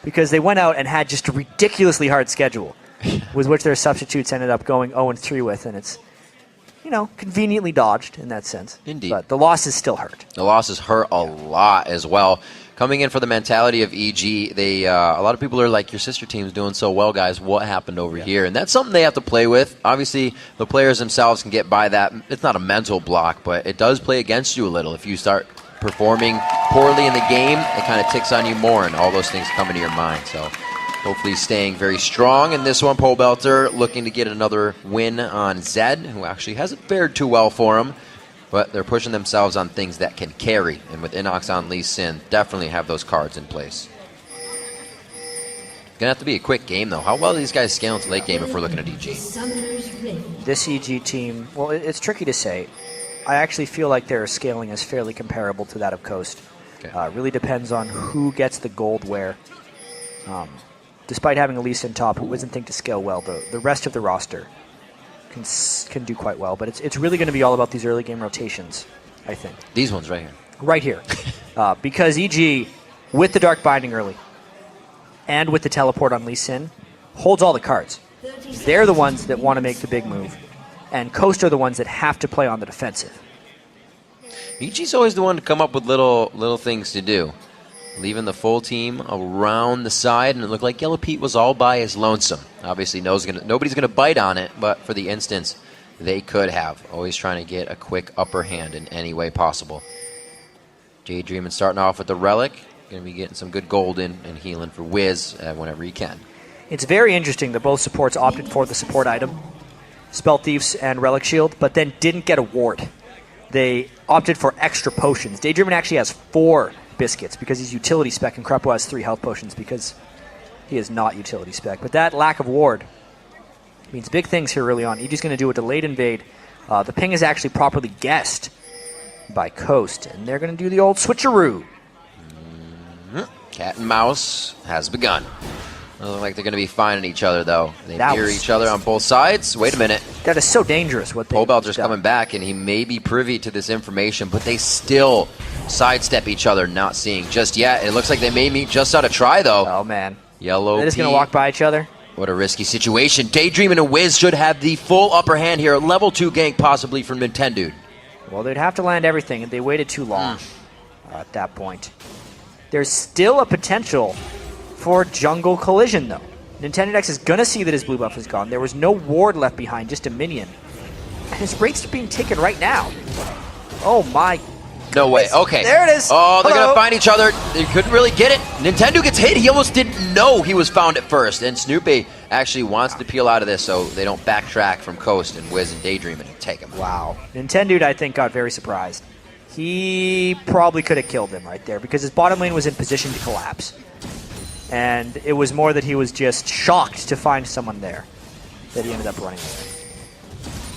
because they went out and had just a ridiculously hard schedule, with which their substitutes ended up going 0-3 with, and it's, conveniently dodged in that sense. Indeed. But the losses still hurt. The losses hurt a lot as well. Coming in for the mentality of EG, they a lot of people are like, your sister team's doing so well, guys. What happened over here? And that's something they have to play with. Obviously, the players themselves can get by that. It's not a mental block, but it does play against you a little. If you start performing poorly in the game, it kind of ticks on you more, and all those things come into your mind. So hopefully staying very strong in this one. Pole Belter looking to get another win on Zed, who actually hasn't fared too well for him. But they're pushing themselves on things that can carry. And with Inox on Lee Sin, definitely have those cards in place. Going to have to be a quick game, though. How well are these guys scale into late game if we're looking at EG? This EG team, well, it's tricky to say. I actually feel like their scaling is fairly comparable to that of Coast. Okay. Really depends on who gets the gold where. Despite having a Lee Sin top who doesn't think to scale well, the rest of the roster can do quite well, but it's really going to be all about these early game rotations, I think. These ones right here. Right here. Because EG, with the Dark Binding early, and with the teleport on Lee Sin, holds all the cards. They're the ones that want to make the big move, and Coast are the ones that have to play on the defensive. EG's always the one to come up with little things to do. Leaving the full team around the side, and it looked like Yellow Pete was all by his lonesome. Obviously, nobody's going to bite on it, but for the instance, they could have. Always trying to get a quick upper hand in any way possible. Daydreaming starting off with the Relic. Going to be getting some good gold in and healing for Wiz whenever he can. It's very interesting that both supports opted for the support item, Spell Thieves and Relic Shield, but then didn't get a ward. They opted for extra potions. Daydreaming actually has 4 biscuits because he's utility spec, and Krepo has 3 health potions because he is not utility spec. But that lack of ward means big things here early on. EG's going to do a delayed invade. The ping is actually properly guessed by Coast, and they're going to do the old switcheroo. Cat and mouse has begun. They look like they're going to be finding each other, though. They hear each other on both sides. Wait a minute. That is so dangerous. What Pole Belter's coming back, and he may be privy to this information, but they still sidestep each other, not seeing just yet. It looks like they may meet just out of try, though. Oh, man. Yellow They're just going to walk by each other? What a risky situation. Daydream and a Wiz should have the full upper hand here. Level 2 gank possibly from Nintendo. Well, they'd have to land everything, and they waited too long at that point. There's still a potential for jungle collision, though. Nintendo X is going to see that his blue buff is gone. There was no ward left behind, just a minion. And his rates are being taken right now. Oh, my. No way. Okay. There it is. Oh, they're going to find each other. They couldn't really get it. Nintendo gets hit. He almost didn't know he was found at first. And Snoopy actually wants to peel out of this so they don't backtrack from Coast and Wiz and Daydream and take him. Wow. Nintendo, I think, got very surprised. He probably could have killed him right there because his bottom lane was in position to collapse. And it was more that he was just shocked to find someone there that he ended up running away.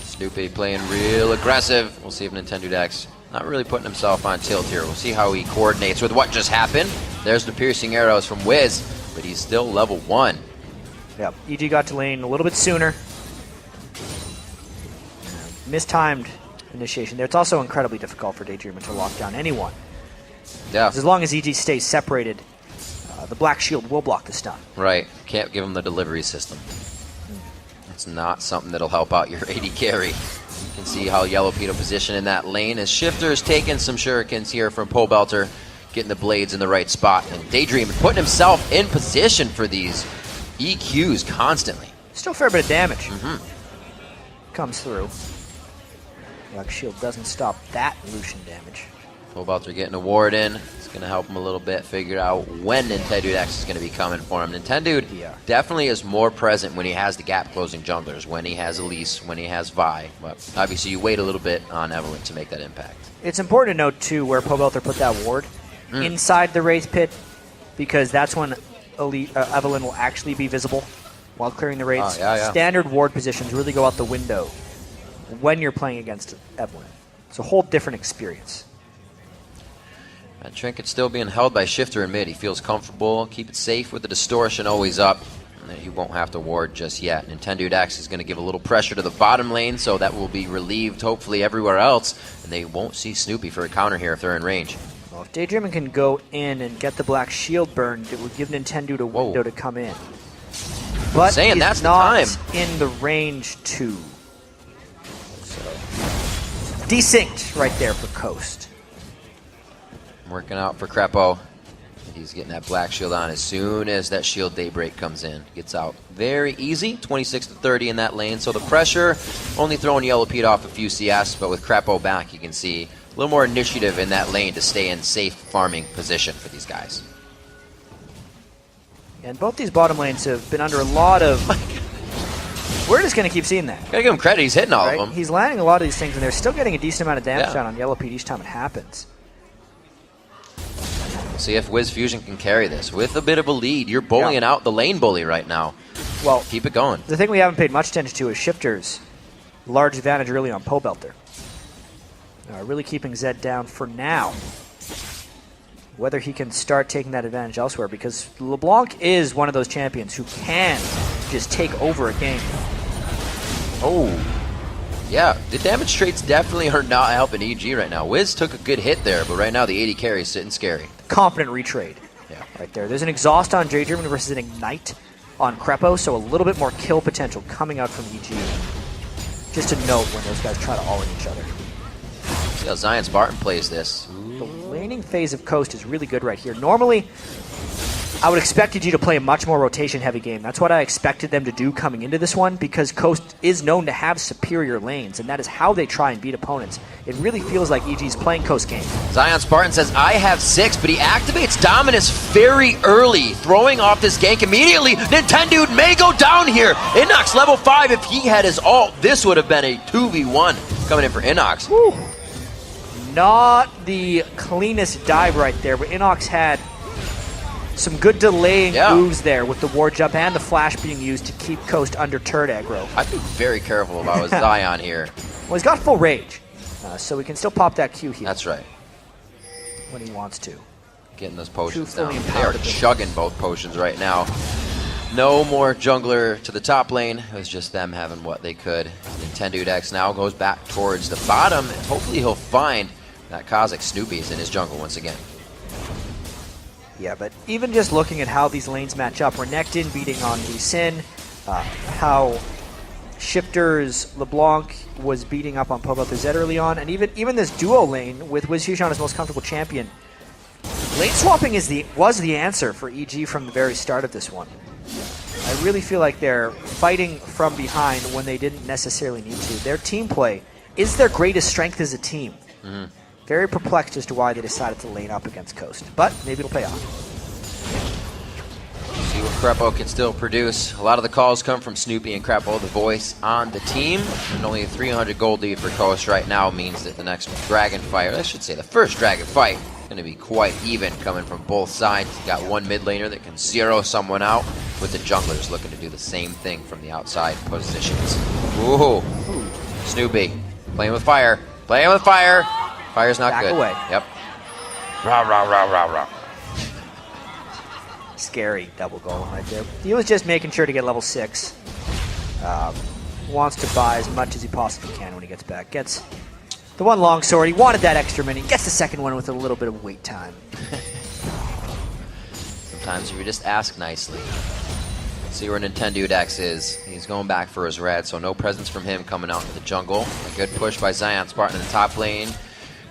Snoopy playing real aggressive. We'll see if Nintendo X not really putting himself on tilt here. We'll see how he coordinates with what just happened. There's the piercing arrows from Wiz, but he's still level 1. Yep, EG got to lane a little bit sooner. Mistimed initiation there. It's also incredibly difficult for Daydreamer to lock down anyone. Yeah. As long as EG stays separated, the Black Shield will block the stun. Right. Can't give him the delivery system. It's not something that'll help out your AD carry. You can see how Yellow Pete position in that lane as Shifter's taking some shurikens here from Pole Belter, getting the blades in the right spot. And Daydream putting himself in position for these EQs constantly. Still a fair bit of damage. Comes through. Black Shield doesn't stop that Lucian damage. Pole Belter getting a ward in. It's going to help him a little bit figure out when Nintendo X is going to be coming for him. Nintendo definitely is more present when he has the gap-closing junglers, when he has Elise, when he has Vi. But obviously you wait a little bit on Evelyn to make that impact. It's important to note, too, where Pole Belter put that ward inside the Wraith Pit, because that's when Evelyn will actually be visible while clearing the raids. Standard ward positions really go out the window when you're playing against Evelyn. It's a whole different experience. That trinket still being held by Shifter in mid. He feels comfortable. Keep it safe with the distortion always up. And he won't have to ward just yet. Nintendo Dax is going to give a little pressure to the bottom lane, so that will be relieved hopefully everywhere else. And they won't see Snoopy for a counter here if they're in range. Well, if Daydreaming can go in and get the black shield burned, it would give Nintendo a window to come in. But he's that's not the time. in the range to. So, desynced right there for Coast. Working out for Crepo. He's getting that black shield on as soon as that shield daybreak comes in. Gets out very easy, 26-30 in that lane. So the pressure, only throwing Yellow Pete off a few CS, but with Crepo back, you can see a little more initiative in that lane to stay in safe farming position for these guys. And both these bottom lanes have been under a lot of... We're just going to keep seeing that. Gotta give him credit, he's hitting all of them. He's landing a lot of these things, and they're still getting a decent amount of damage down on Yellow Pete each time it happens. We'll see if Wiz Fusion can carry this. With a bit of a lead, you're bullying out the lane bully right now. Well, keep it going. The thing we haven't paid much attention to is Shifter's large advantage early on Pobelter. Really keeping Zed down for now. Whether he can start taking that advantage elsewhere, because LeBlanc is one of those champions who can just take over a game. Oh, yeah. The damage traits definitely are not helping EG right now. Wiz took a good hit there, but right now the 80 carry is sitting scary. Confident retrade. Yeah. Right there. There's an exhaust on Daydreaming versus an ignite on Crepo, so a little bit more kill potential coming out from EG. Just to note when those guys try to all in each other. See how Zion Spartan plays this. The laning phase of Coast is really good right here. Normally, I would expect EG to play a much more rotation-heavy game. That's what I expected them to do coming into this one, because Coast is known to have superior lanes, and that is how they try and beat opponents. It really feels like EG's playing Coast game. Zion Spartan says, I have 6, but he activates Dominus very early, throwing off this gank immediately. Nintendo may go down here. Inox level 5, if he had his ult, this would have been a 2v1 coming in for Inox. Woo. Not the cleanest dive right there, but Inox had some good delaying moves there with the ward jump and the flash being used to keep Coast under turret aggro. I'd be very careful about Zion here. Well, he's got full rage, so he can still pop that Q heal. That's right. When he wants to. Getting those potions down. They are chugging both potions right now. No more jungler to the top lane. It was just them having what they could. Nintendo X now goes back towards the bottom, and hopefully he'll find that Kazakh Snoopy's in his jungle once again. Yeah, but even just looking at how these lanes match up, Renekton beating on Lee Sin, how Shifter's LeBlanc was beating up on Pobelter Zed early on, and even this duo lane with Wiz Fusion his most comfortable champion. Lane swapping was the answer for EG from the very start of this one. I really feel like they're fighting from behind when they didn't necessarily need to. Their team play is their greatest strength as a team. Mm-hmm. Very perplexed as to why they decided to lane up against Coast, but maybe it'll pay off. See what Crepo can still produce. A lot of the calls come from Snoopy and Crepo, the voice on the team. And only a 300 gold lead for Coast right now means that the next dragon fight, or I should say the first dragon fight, is going to be quite even coming from both sides. You got one mid laner that can zero someone out, with the junglers looking to do the same thing from the outside positions. Ooh. Snoopy playing with fire. Playing with fire. Fire's not good. Away. Yep. Rah, rah, rah, rah, rah. Scary double golem right there. He was just making sure to get level 6. Wants to buy as much as he possibly can when he gets back. Gets the one long sword. He wanted that extra mini. Gets the second one with a little bit of wait time. Sometimes you just ask nicely. See where Nintendo Dex is. He's going back for his red, so no presence from him coming out into the jungle. A good push by Zion Spartan in the top lane.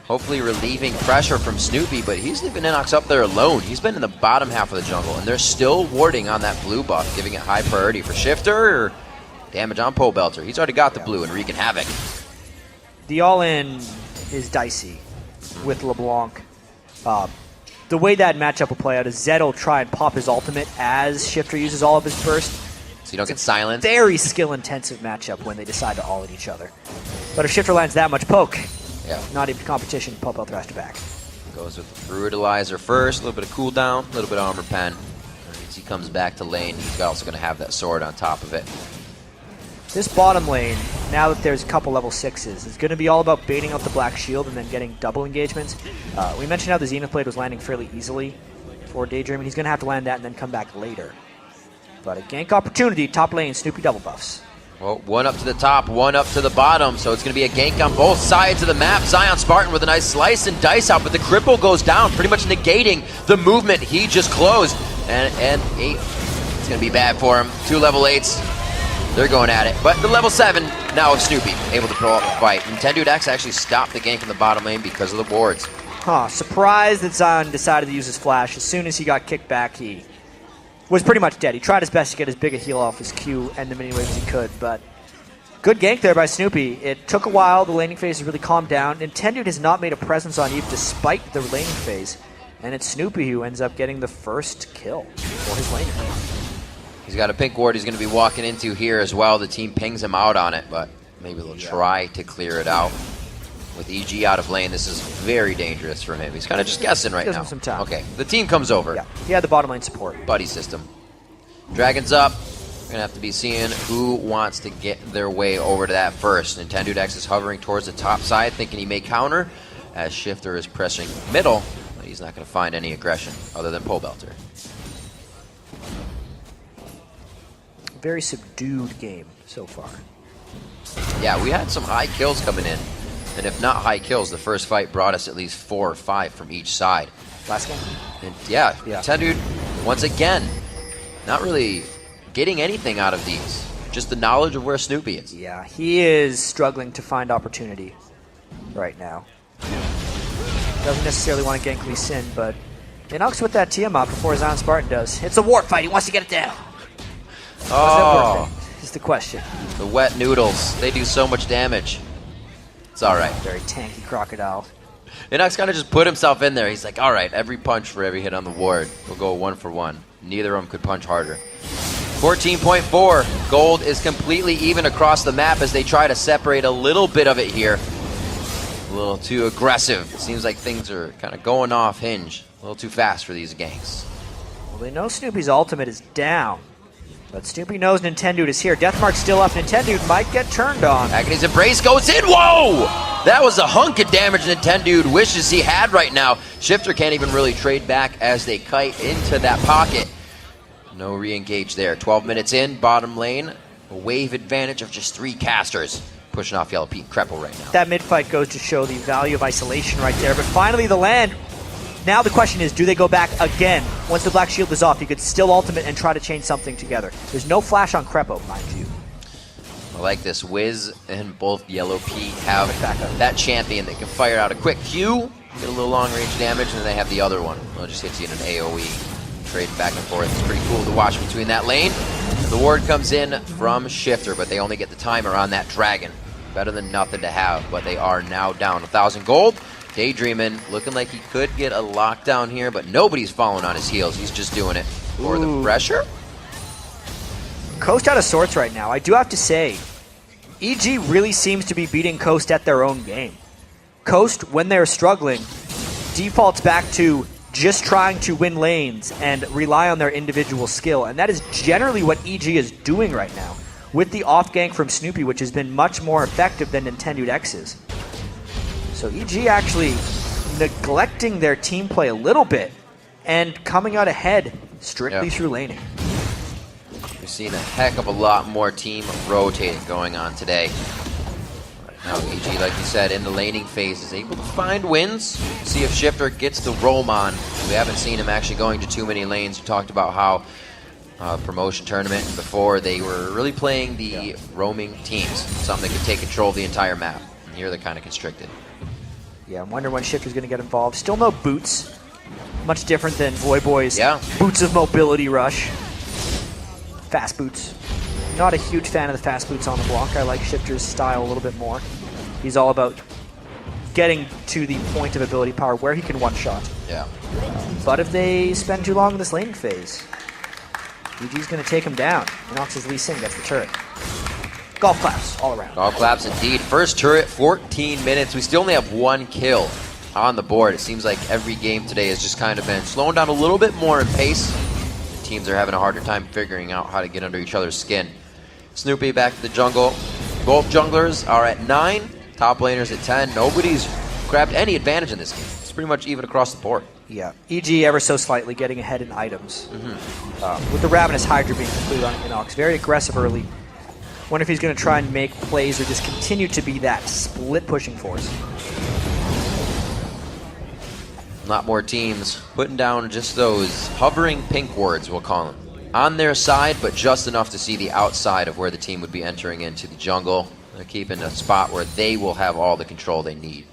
Hopefully relieving pressure from Snoopy, but he's leaving Inox up there alone. He's been in the bottom half of the jungle, and they're still warding on that blue buff, giving it high priority for Shifter. Or damage on Pobelter. He's already got the blue and wreaking havoc. The all-in is dicey with LeBlanc. The way that matchup will play out is Zed will try and pop his ultimate as Shifter uses all of his burst. So you don't get silenced. Very skill-intensive matchup when they decide to all at each other. But if Shifter lands that much poke, not even competition, Pobelter has to back. Goes with the Brutalizer first, a little bit of cooldown, a little bit of armor pen. As he comes back to lane, he's also going to have that sword on top of it. This bottom lane, now that there's a couple level 6s, is going to be all about baiting out the Black Shield and then getting double engagements. We mentioned how the Zenith Blade was landing fairly easily for Daydream. He's going to have to land that and then come back later. But a gank opportunity, top lane, Snoopy double buffs. Well, one up to the top, one up to the bottom, so it's going to be a gank on both sides of the map. Zion Spartan with a nice slice and dice out, but the cripple goes down, pretty much negating the movement he just closed. And 8, it's going to be bad for him. 2 level 8s, they're going at it. But the level 7, now Snoopy, able to pull up the fight. Nintendo X actually stopped the gank in the bottom lane because of the wards. Surprised that Zion decided to use his flash. As soon as he got kicked back, he was pretty much dead. He tried his best to get as big a heal off his Q and the mini wave as he could, but good gank there by Snoopy. It took a while. The laning phase has really calmed down. Nintendo has not made a presence on Eve despite the laning phase, and it's Snoopy who ends up getting the first kill for his laner. He's got a pink ward he's going to be walking into here as well. The team pings him out on it, but maybe they'll try to clear it out. With EG out of lane, this is very dangerous for him. He's kind of just guessing right Gives now. him some time. Okay, the team comes over. Yeah, he had the bottom lane support. Buddy system. Dragon's up. We're going to have to be seeing who wants to get their way over to that first. Nintendo X is hovering towards the top side, thinking he may counter, as Shifter is pressing middle, but he's not going to find any aggression other than Pole Belter. Very subdued game so far. Yeah, we had some high kills coming in. And if not high kills, the first fight brought us at least 4 or 5 from each side. Last game? And yeah. Nintendo, once again, not really getting anything out of these. Just the knowledge of where Snoopy is. Yeah, he is struggling to find opportunity right now. Doesn't necessarily want to gank Lee Sin, but Inox with that Tiamat before Zion Spartan does. It's a warp fight. He wants to get it down. Oh. Is the question. The wet noodles. They do so much damage. It's all right. Very tanky crocodile. Inox kind of just put himself in there. He's like, all right, every punch for every hit on the ward. We'll go 1 for 1. Neither of them could punch harder. 14.4. Gold is completely even across the map as they try to separate a little bit of it here. A little too aggressive. It seems like things are kind of going off hinge. A little too fast for these ganks. Well, they know Snoopy's ultimate is down. But Snoopy knows Nintendo is here. Deathmark's still up. Nintendo might get turned on. Agony's Embrace goes in. Whoa! That was a hunk of damage Nintendo wishes he had right now. Shifter can't even really trade back as they kite into that pocket. No re-engage there. 12 minutes in, bottom lane. A wave advantage of just 3 casters. Pushing off Yellow Pete Crepple right now. That mid-fight goes to show the value of isolation right there. But finally the land. Now the question is, do they go back again? Once the Black Shield is off, you could still ultimate and try to chain something together. There's no flash on Creppo, mind you. I like this. Wiz and both Yellow Pete have that champion that can fire out a quick Q, get a little long-range damage, and then they have the other one. It just hits you in an AoE. Trade back and forth. It's pretty cool to watch between that lane. The ward comes in from Shifter, but they only get the timer on that dragon. Better than nothing to have, but they are now down 1,000 gold. Daydreaming, looking like he could get a lockdown here, but nobody's following on his heels. He's just doing it for the pressure. Coast out of sorts right now. I do have to say, EG really seems to be beating Coast at their own game. Coast, when they're struggling, defaults back to just trying to win lanes and rely on their individual skill, and that is generally what EG is doing right now, with the off gank from Snoopy, which has been much more effective than Nintendo X's. So EG actually neglecting their team play a little bit and coming out ahead strictly through laning. We've seen a heck of a lot more team rotating going on today. Now EG, like you said, in the laning phase is able to find wins. See if Shifter gets the roam on. We haven't seen him actually going to too many lanes. We talked about how promotion tournament and before they were really playing the roaming teams, something that could take control of the entire map. And here they're kind of constricted. Yeah, I'm wondering when Shifter's going to get involved. Still no boots. Much different than Voyboy's boots of mobility rush. Fast boots. Not a huge fan of the fast boots on the block. I like Shifter's style a little bit more. He's all about getting to the point of ability power where he can one-shot. Yeah. But if they spend too long in this laning phase, EG's going to take him down. Inox's Lee Sin gets the turret. Golf claps all around. Golf claps indeed. First turret, 14 minutes. We still only have 1 kill on the board. It seems like every game today has just kind of been slowing down a little bit more in pace. The teams are having a harder time figuring out how to get under each other's skin. Snoopy back to the jungle. Both junglers are at 9. Top laners at 10. Nobody's grabbed any advantage in this game. It's pretty much even across the board. Yeah, EG ever so slightly getting ahead in items. With the Ravenous Hydra being completed on Inox. Very aggressive early. Wonder if he's going to try and make plays or just continue to be that split pushing force. A lot more teams putting down just those hovering pink wards, we'll call them, on their side, but just enough to see the outside of where the team would be entering into the jungle. They're keeping a spot where they will have all the control they need.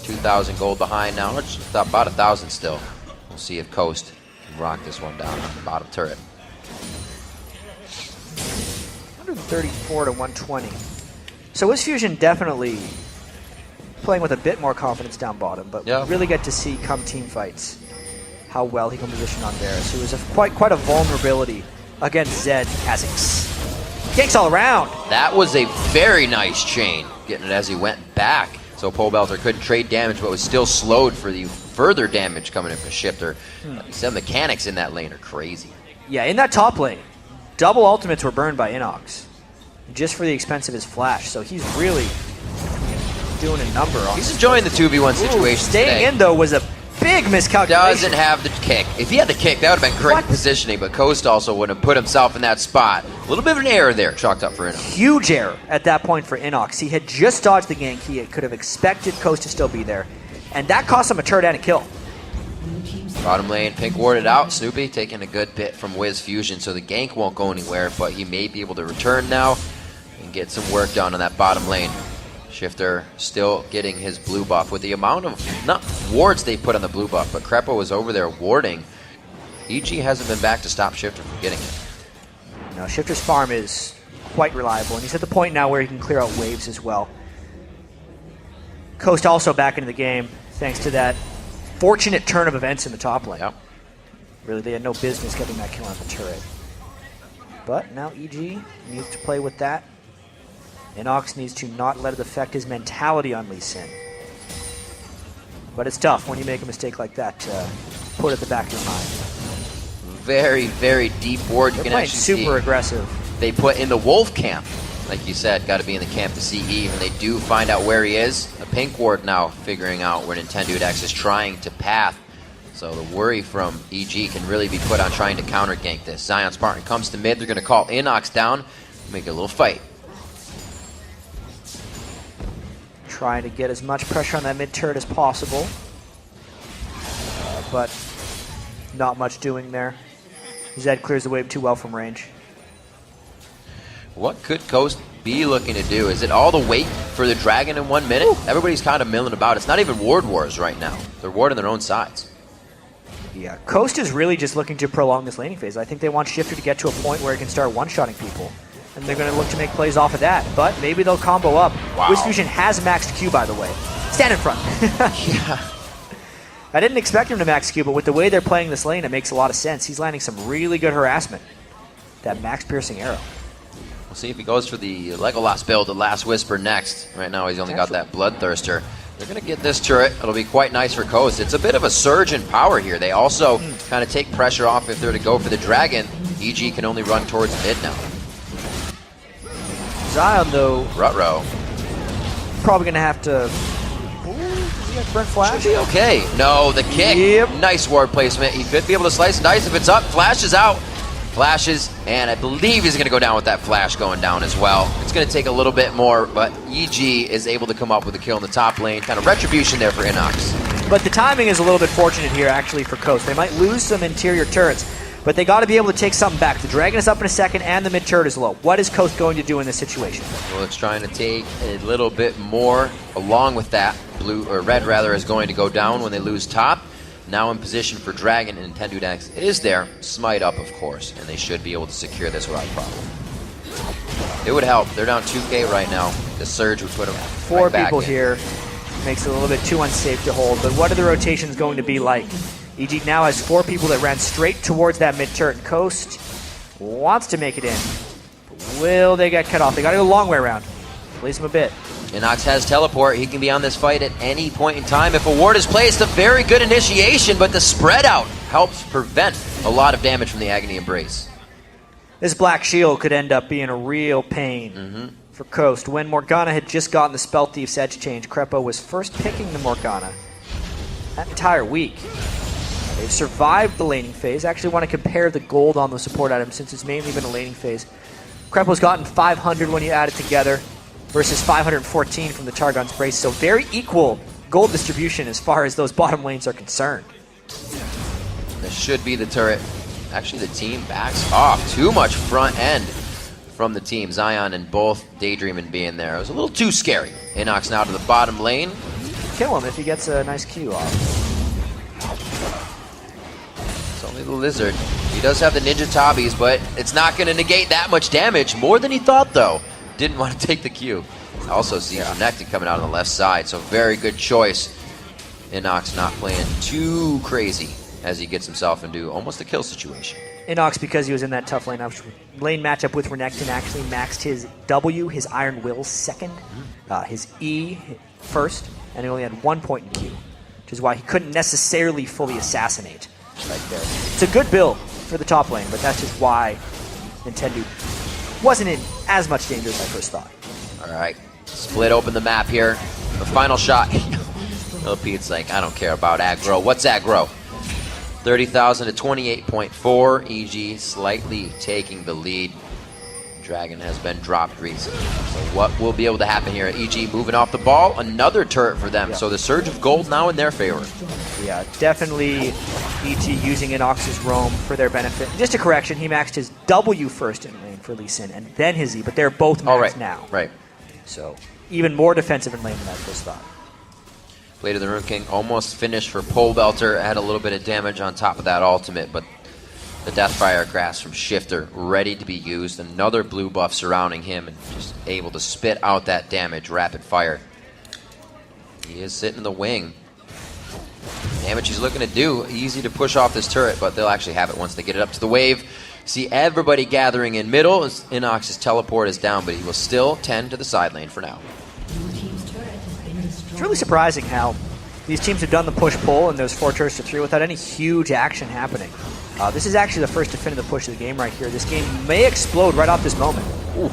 2,000 gold behind now. It's about 1,000 still. We'll see if Coast can rock this one down on the bottom turret. 134 to 120. So WizFusion definitely playing with a bit more confidence down bottom, but yeah, we really get to see come team fights how well he can position on Varus, who is quite a vulnerability against Zed as ganks all around. That was a very nice chain, getting it as he went back. So Pole Belter couldn't trade damage, but was still slowed for the further damage coming in from Shifter. Some mechanics in that lane are crazy. Yeah, in that top lane, double ultimates were burned by Inox, just for the expense of his flash. So he's really doing a number on. He's enjoying the 2v1 situation. Staying in though was a big miscalculation. Doesn't have the kick. If he had the kick, that would have been great positioning, but Coast also would have put himself in that spot. A little bit of an error there, chalked up for Inox. Huge error at that point for Inox. He had just dodged the gank. He could have expected Coast to still be there, and that cost him a turret and a kill. Bottom lane, pink warded out. Snoopy taking a good bit from WizFusion, so the gank won't go anywhere, but he may be able to return now and get some work done on that bottom lane. Shifter still getting his blue buff with the amount of, not wards they put on the blue buff, but Crepo was over there warding. EG hasn't been back to stop Shifter from getting it. No, Shifter's farm is quite reliable, and he's at the point now where he can clear out waves as well. Coast also back into the game, thanks to that fortunate turn of events in the top lane. Yep. Really, they had no business getting that kill on the turret. But now EG needs to play with that. Inox needs to not let it affect his mentality on Lee Sin. But it's tough when you make a mistake like that to put it at the back of your mind. Very, very deep ward. You can actually super see aggressive. They put in the wolf camp. Like you said, got to be in the camp to see Eve, and they do find out where he is. A pink ward now figuring out where Nintendo X is trying to path. So the worry from EG can really be put on trying to counter gank this. Zion Spartan comes to mid. They're going to call Inox down, make it a little fight. Trying to get as much pressure on that mid turret as possible. But not much doing there. Zed clears the wave too well from range. What could Coast be looking to do? Is it all the wait for the dragon in 1 minute? Ooh. Everybody's kind of milling about. It's not even ward wars right now. They're warding their own sides. Yeah, Coast is really just looking to prolong this laning phase. I think they want Shifter to get to a point where he can start one-shotting people. And they're going to look to make plays off of that. But maybe they'll combo up. Wow. WizFusion has maxed Q, by the way. Stand in front. Yeah. I didn't expect him to max Q, but with the way they're playing this lane, it makes a lot of sense. He's landing some really good harassment. That max piercing arrow. We'll see if he goes for the Legolas build, the Last Whisper next. Right now he's only got that Bloodthirster. They're going to get this turret. It'll be quite nice for Coast. It's a bit of a surge in power here. They also kind of take pressure off if they're to go for the dragon. EG can only run towards mid now. Zion, though, Rutrow probably going to have to... Burn flash? Should be okay. No, the kick. Yep. Nice ward placement. He could be able to slice and dice if it's up. Flash is out. Flashes, and I believe he's going to go down with that flash going down as well. It's going to take a little bit more, but EG is able to come up with a kill in the top lane. Kind of retribution there for Inox. But the timing is a little bit fortunate here, actually, for Coast. They might lose some interior turrets, but they got to be able to take something back. The Dragon is up in a second, and the mid turret is low. What is Coast going to do in this situation? Well, it's trying to take a little bit more. Along with that, blue or red rather is going to go down when they lose top. Now in position for Dragon, and Nintendo X is there. Smite up, of course, and they should be able to secure this without problem. It would help. They're down 2K right now. The surge would put them Four right people back here. Makes it a little bit too unsafe to hold. But what are the rotations going to be like? EG now has 4 people that ran straight towards that mid turret. Coast wants to make it in. Will they get cut off? They got to go the long way around. Plays him a bit. Inox has teleport. He can be on this fight at any point in time. If a ward is placed, a very good initiation, but the spread out helps prevent a lot of damage from the Agony Embrace. This Black Shield could end up being a real pain for Coast. When Morgana had just gotten the Spell Thief's edge change, Crepo was first picking the Morgana that entire week. They've survived the laning phase. I actually want to compare the gold on the support item since it's mainly been a laning phase. Kreppel's gotten 500 when you add it together versus 514 from the Targon's Brace. So very equal gold distribution as far as those bottom lanes are concerned. This should be the turret. Actually, the team backs off. Too much front end from the team. Zion and both Daydreaming being there. It was a little too scary. Inox now to the bottom lane. Kill him if he gets a nice Q off. It's only the Lizard. He does have the Ninja Tabis, but it's not going to negate that much damage. More than he thought, though. Didn't want to take the Q. Also sees Renekton coming out on the left side, so very good choice. Inox not playing too crazy as he gets himself into almost a kill situation. Inox, because he was in that tough lane matchup with Renekton, actually maxed his W, his Iron Will second, his E first, and he only had 1 point in Q, which is why he couldn't necessarily fully assassinate right there. It's a good build for the top lane, but that's just why Nintendo wasn't in as much danger as I first thought. All right, split open the map here. The final shot. Pete's like, I don't care about aggro. What's aggro? 30,000 to 28.4. EG slightly taking the lead. Dragon has been dropped recently. So what will be able to happen here? EG moving off the ball. Another turret for them. So the surge of gold now in their favor. Yeah, definitely EG using Inox's roam for their benefit. Just a correction, he maxed his W first in lane for Lee Sin and then his E, but they're both maxed now. Right. So even more defensive in lane than I first thought. Blade of the Rune King almost finished for Pole Belter. Had a little bit of damage on top of that ultimate, but the Deathfire Grasp from Shifter ready to be used. Another blue buff surrounding him and just able to spit out that damage rapid fire. He is sitting in the wing. Damage he's looking to do. Easy to push off this turret, but they'll actually have it once they get it up to the wave. See everybody gathering in middle. Inox's teleport is down, but he will still tend to the side lane for now. It's really surprising how these teams have done the push-pull and those 4 turrets to 3 without any huge action happening. This is actually the first definitive push of the game right here. This game may explode right off this moment. Ooh.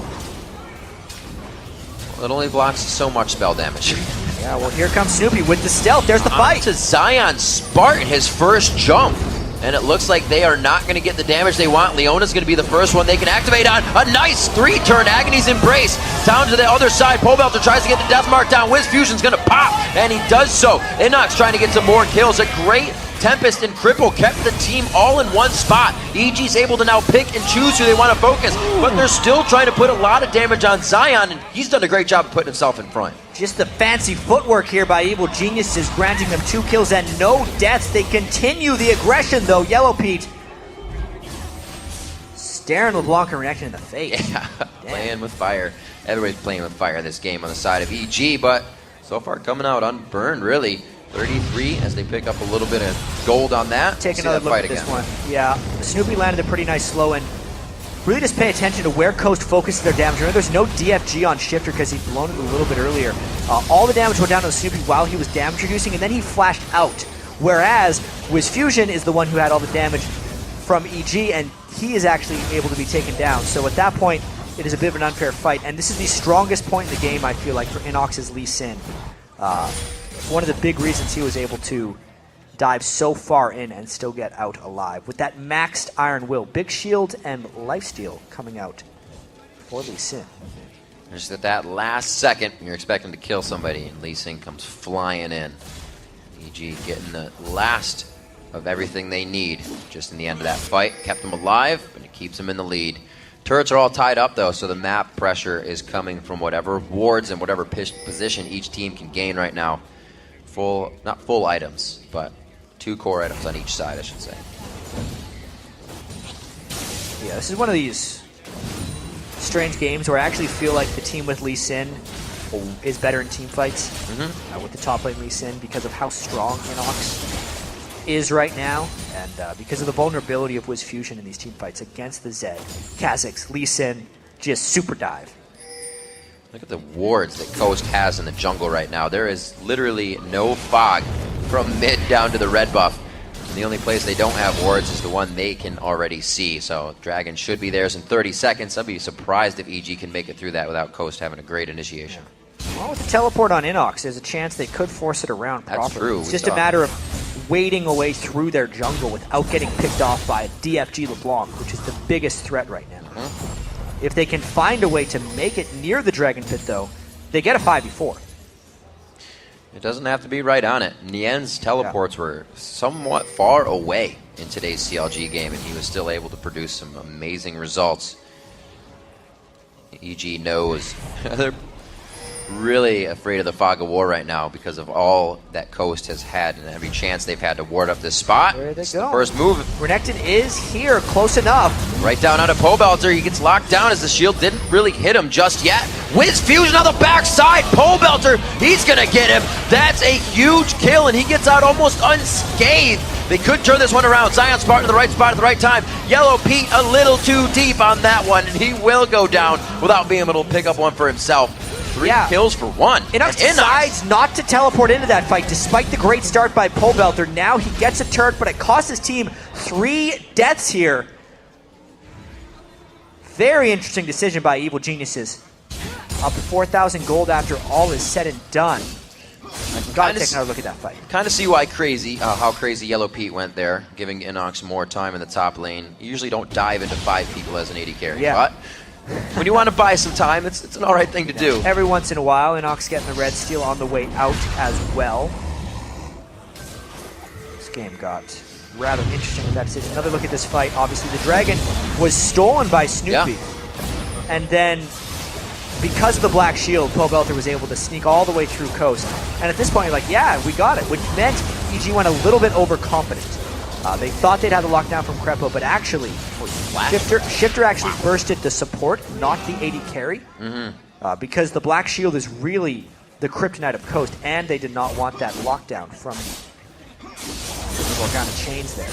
Well, it only blocks so much spell damage. Yeah, well, here comes Snoopy with the stealth. There's the fight. To Zion Spartan, his first jump. And it looks like they are not going to get the damage they want. Leona's going to be the first one they can activate on. A nice 3-turn Agony's Embrace. Down to the other side. Pole Belter tries to get the Death Mark down. Wiz Fusion's going to pop, and he does so. Inox trying to get some more kills. A great Tempest and Cripple kept the team all in one spot. EG's able to now pick and choose who they want to focus, but they're still trying to put a lot of damage on Zion, and he's done a great job of putting himself in front. Just the fancy footwork here by Evil Geniuses, granting them 2 kills and no deaths. They continue the aggression, though. Yellow Pete staring LeBlanc and Renekton in the face. Yeah, playing with fire. Everybody's playing with fire this game on the side of EG, but so far coming out unburned, really. 33 as they pick up a little bit of gold on that. Take another look at this one. Yeah, Snoopy landed a pretty nice slow and really just pay attention to where Coast focuses their damage. Remember, there's no DFG on Shifter because he'd blown it a little bit earlier. All the damage went down to Snoopy while he was damage reducing, and then he flashed out. Whereas Wiz Fusion is the one who had all the damage from EG, and he is actually able to be taken down. So at that point, it is a bit of an unfair fight, and this is the strongest point in the game, I feel like, for Inox's Lee Sin. One of the big reasons he was able to dive so far in and still get out alive. With that maxed Iron Will, Big Shield and Lifesteal coming out for Lee Sin. Just at that last second, you're expecting to kill somebody, and Lee Sin comes flying in. EG getting the last of everything they need just in the end of that fight. Kept them alive, but it keeps them in the lead. Turrets are all tied up, though, so the map pressure is coming from whatever wards and whatever position each team can gain right now. Not full items, but 2 core items on each side, I should say. Yeah, this is one of these strange games where I actually feel like the team with Lee Sin is better in team fights with the top lane Lee Sin because of how strong Inox is right now, and because of the vulnerability of Wiz Fusion in these team fights against the Zed, Kha'Zix, Lee Sin, just super dive. Look at the wards that Coast has in the jungle right now. There is literally no fog from mid down to the red buff. And the only place they don't have wards is the one they can already see. So Dragon should be theirs in 30 seconds. I'd be surprised if EG can make it through that without Coast having a great initiation. Well, with the teleport on Inox, there's a chance they could force it around properly. That's true. It's just a matter of wading away through their jungle without getting picked off by a DFG LeBlanc, which is the biggest threat right now. If they can find a way to make it near the Dragon Pit, though, they get a 5v4. It doesn't have to be right on it. Nien's teleports were somewhat far away in today's CLG game, and he was still able to produce some amazing results. EG knows they're really afraid of the fog of war right now because of all that Coast has had and every chance they've had to ward up this spot. Where they It's go? the first move. Renekton is here, close enough. Right down onto Pobelter. He gets locked down as the shield didn't really hit him just yet. Wiz Fusion on the backside. Pobelter, he's going to get him. That's a huge kill, and he gets out almost unscathed. They could turn this one around. Zion Spartan in the right spot at the right time. Yellow Pete a little too deep on that one, and he will go down without being able to pick up one for himself. 3 kills for 1. Inox decides not to teleport into that fight despite the great start by Pobelter. Now he gets a turret, but it costs his team 3 deaths here. Very interesting decision by Evil Geniuses. Up to 4,000 gold after all is said and done. Gotta take another look at that fight. Kind of see why how crazy Yellow Pete went there, giving Inox more time in the top lane. You usually don't dive into 5 people as an AD carry, but when you want to buy some time, it's an alright thing to do. Every once in a while, Inox getting the red steal on the way out as well. This game got rather interesting with that decision. Another look at this fight. Obviously, the Dragon was stolen by Snoopy. And then, because of the Black Shield, Pobelter was able to sneak all the way through Coast. And at this point, you're like, yeah, we got it. Which meant EG went a little bit overconfident. They thought they'd have the lockdown from Crepo, but actually, Shifter actually bursted the support, not the AD carry. Because the Black Shield is really the kryptonite of Coast, and they did not want that lockdown from the Organa chains there.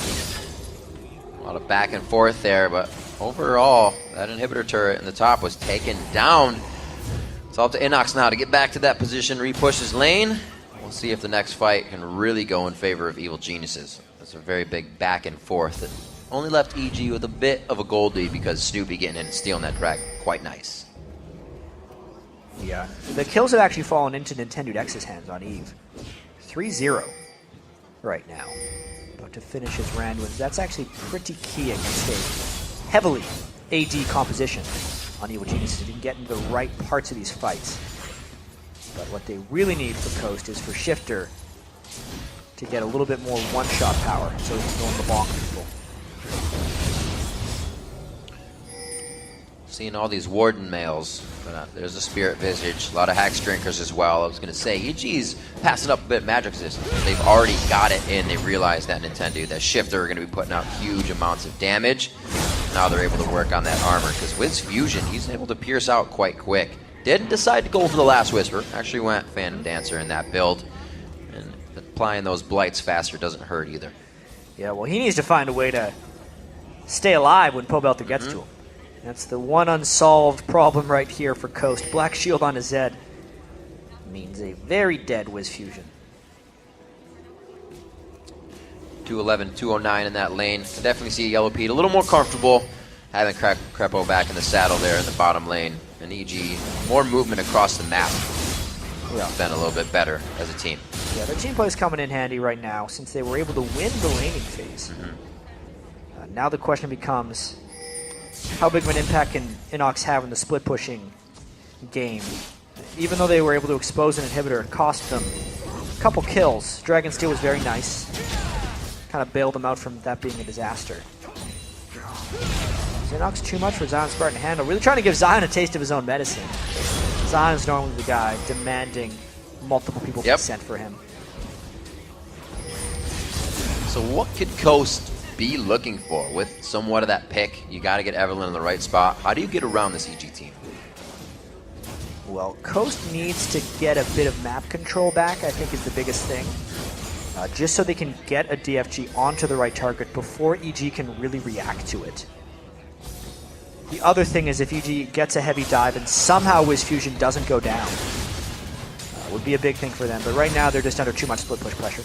A lot of back and forth there, but overall, that inhibitor turret in the top was taken down. It's all up to Inox now to get back to that position, repush his lane. We'll see if the next fight can really go in favor of Evil Geniuses. It's a very big back and forth that only left EG with a bit of a gold lead because Snoopy getting in and stealing that dragon. Quite nice. Yeah. The kills have actually fallen into Nintendo X's hands on Eve. 3-0 right now. About to finish his round wins. That's actually pretty key against a heavily AD composition on Evil Geniuses. If you can get into the right parts of these fights. But what they really need for Coast is for Shifter to get a little bit more one-shot power so he can go in the bonk people. Seeing all these Warden males. But, there's a Spirit Visage, a lot of Hax Drinkers as well. I was going to say, EG's passing up a bit of magic resistance. They've already got it in. They realize that Nintendo, that Shifter are going to be putting out huge amounts of damage. Now they're able to work on that armor because Wiz Fusion, he's able to pierce out quite quick. Didn't decide to go for the Last Whisper. Actually went Phantom Dancer in that build. And applying those blights faster doesn't hurt either. Yeah, well, he needs to find a way to stay alive when Pobelter gets to him. That's the one unsolved problem right here for Coast. Black Shield on his Zed means a very dead Wiz Fusion. 211, 209 in that lane. I definitely see Yellow Pete a little more comfortable having Crepo back in the saddle there in the bottom lane. And EG, more movement across the map. Yeah, been a little bit better as a team. Yeah, their team play is coming in handy right now since they were able to win the laning phase. Now the question becomes, how big of an impact can Inox have in the split pushing game? Even though they were able to expose an inhibitor, it cost them a couple kills. Dragon Steel was very nice. Kind of bailed them out from that being a disaster. Is Inox too much for Zion Spartan to handle? Really trying to give Zion a taste of his own medicine. Zion is normally the guy demanding multiple people be sent for him. So what could Coast be looking for with somewhat of that pick? You got to get Evelyn in the right spot. How do you get around this EG team? Well, Coast needs to get a bit of map control back, I think is the biggest thing. Just so they can get a DFG onto the right target before EG can really react to it. The other thing is if EG gets a heavy dive and somehow Wiz Fusion doesn't go down, would be a big thing for them. But right now they're just under too much split push pressure.